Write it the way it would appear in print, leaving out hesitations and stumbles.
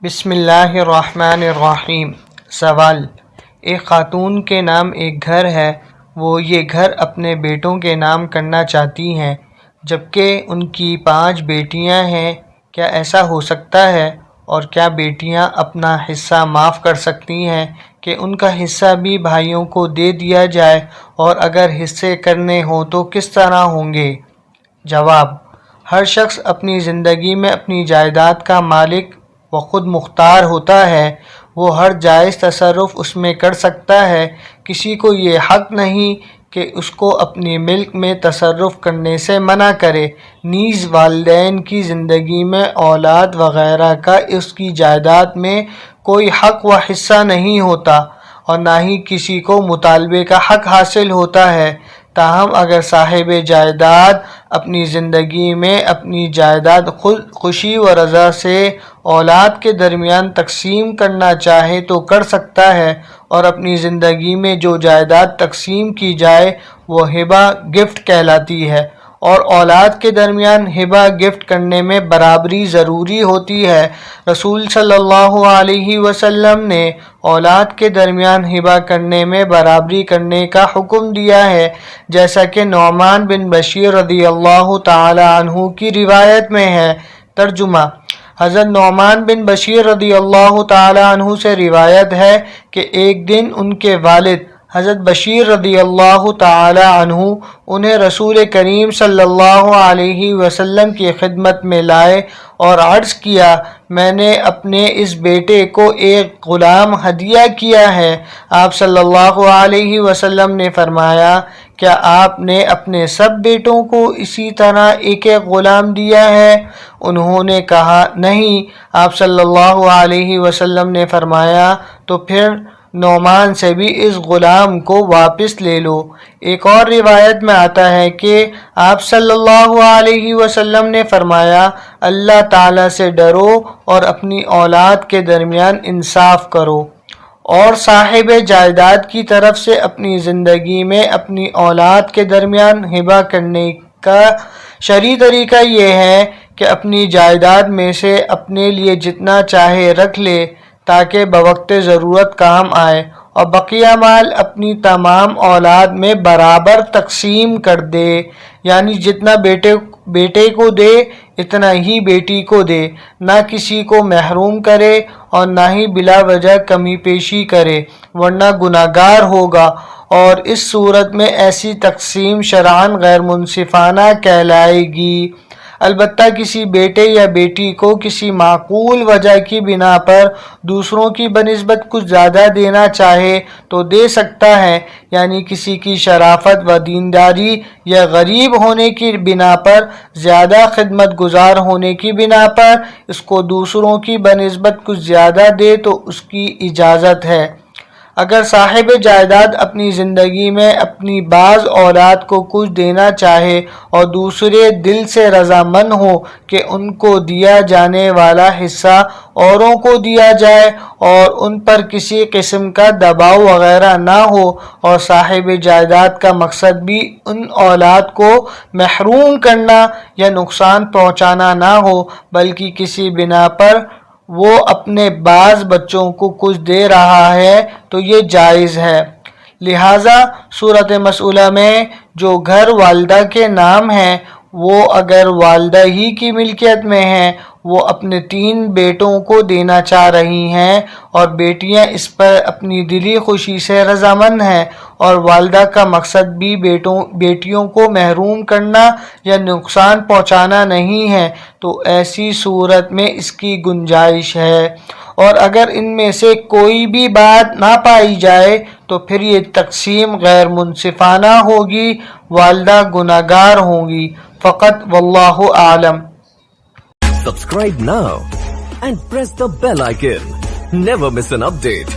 بسم اللہ الرحمن الرحیم۔ سوال: ایک خاتون کے نام ایک گھر ہے، وہ یہ گھر اپنے بیٹوں کے نام کرنا چاہتی ہیں جبکہ ان کی 5 بیٹیاں ہیں، کیا ایسا ہو سکتا ہے؟ اور کیا بیٹیاں اپنا حصہ معاف کر سکتی ہیں کہ ان کا حصہ بھی بھائیوں کو دے دیا جائے، اور اگر حصے کرنے ہوں تو کس طرح ہوں گے؟ جواب: ہر شخص اپنی زندگی میں اپنی جائیداد کا مالک و خود مختار ہوتا ہے، وہ ہر جائز تصرف اس میں کر سکتا ہے۔ کسی کو یہ حق نہیں کہ اس کو اپنی ملک میں تصرف کرنے سے منع کرے، نیز والدین کی زندگی میں اولاد وغیرہ کا اس کی جائیداد میں کوئی حق و حصہ نہیں ہوتا، اور نہ ہی کسی کو مطالبے کا حق حاصل ہوتا ہے۔ تاہم اگر صاحب جائیداد اپنی زندگی میں اپنی جائیداد خود خوشی و رضا سے اولاد کے درمیان تقسیم کرنا چاہے تو کر سکتا ہے، اور اپنی زندگی میں جو جائیداد تقسیم کی جائے وہ ہبہ گفٹ کہلاتی ہے، اور اولاد کے درمیان ہبہ گفٹ کرنے میں برابری ضروری ہوتی ہے۔ رسول صلی اللہ علیہ وسلم نے اولاد کے درمیان ہبہ کرنے میں برابری کرنے کا حکم دیا ہے، جیسا کہ نعمان بن بشیر رضی اللہ تعالی عنہ کی روایت میں ہے۔ ترجمہ: حضرت نعمان بن بشیر رضی اللہ تعالی عنہ سے روایت ہے کہ ایک دن ان کے والد حضرت بشیر رضی اللہ تعالی عنہ انہیں رسول کریم صلی اللہ علیہ وسلم کی خدمت میں لائے اور عرض کیا، میں نے اپنے اس بیٹے کو ایک غلام ہدیہ کیا ہے۔ آپ صلی اللہ علیہ وسلم نے فرمایا، کیا آپ نے اپنے سب بیٹوں کو اسی طرح ایک ایک غلام دیا ہے؟ انہوں نے کہا، نہیں۔ آپ صلی اللہ علیہ وسلم نے فرمایا، تو پھر نعمان سے بھی اس غلام کو واپس لے لو۔ ایک اور روایت میں آتا ہے کہ آپ صلی اللہ علیہ وسلم نے فرمایا، اللہ تعالیٰ سے ڈرو اور اپنی اولاد کے درمیان انصاف کرو، اور صاحب جائیداد کی طرف سے اپنی زندگی میں اپنی اولاد کے درمیان ہبہ کرنے کا شرعی طریقہ یہ ہے کہ اپنی جائیداد میں سے اپنے لیے جتنا چاہے رکھ لے تاکہ بوقت ضرورت کام آئے، اور بقیہ مال اپنی تمام اولاد میں برابر تقسیم کر دے، یعنی جتنا بیٹے کو دے اتنا ہی بیٹی کو دے، نہ کسی کو محروم کرے اور نہ ہی بلا وجہ کمی پیشی کرے، ورنہ گناہگار ہوگا، اور اس صورت میں ایسی تقسیم شرعاً غیر منصفانہ کہلائے گی۔ البتہ کسی بیٹے یا بیٹی کو کسی معقول وجہ کی بنا پر دوسروں کی بنسبت کچھ زیادہ دینا چاہے تو دے سکتا ہے، یعنی کسی کی شرافت و دینداری یا غریب ہونے کی بنا پر، زیادہ خدمت گزار ہونے کی بنا پر اس کو دوسروں کی بنسبت کچھ زیادہ دے تو اس کی اجازت ہے۔ اگر صاحب جائیداد اپنی زندگی میں اپنی بعض اولاد کو کچھ دینا چاہے اور دوسرے دل سے رضامند ہو کہ ان کو دیا جانے والا حصہ اوروں کو دیا جائے اور ان پر کسی قسم کا دباؤ وغیرہ نہ ہو، اور صاحب جائیداد کا مقصد بھی ان اولاد کو محروم کرنا یا نقصان پہنچانا نہ ہو، بلکہ کسی بنا پر وہ اپنے بعض بچوں کو کچھ دے رہا ہے تو یہ جائز ہے۔ لہٰذا سورۃ مسئلہ میں جو گھر والدہ کے نام ہیں وہ اگر والدہ ہی کی ملکیت میں ہیں، وہ اپنے 3 بیٹوں کو دینا چاہ رہی ہیں اور بیٹیاں اس پر اپنی دلی خوشی سے رضامند ہیں، اور والدہ کا مقصد بھی بیٹیوں کو محروم کرنا یا نقصان پہنچانا نہیں ہے، تو ایسی صورت میں اس کی گنجائش ہے، اور اگر ان میں سے کوئی بھی بات نہ پائی جائے تو پھر یہ تقسیم غیر منصفانہ ہوگی، والدہ گناہگار ہوں گی فقط، واللہ اعلم۔ Subscribe now and press the bell icon. Never miss an update.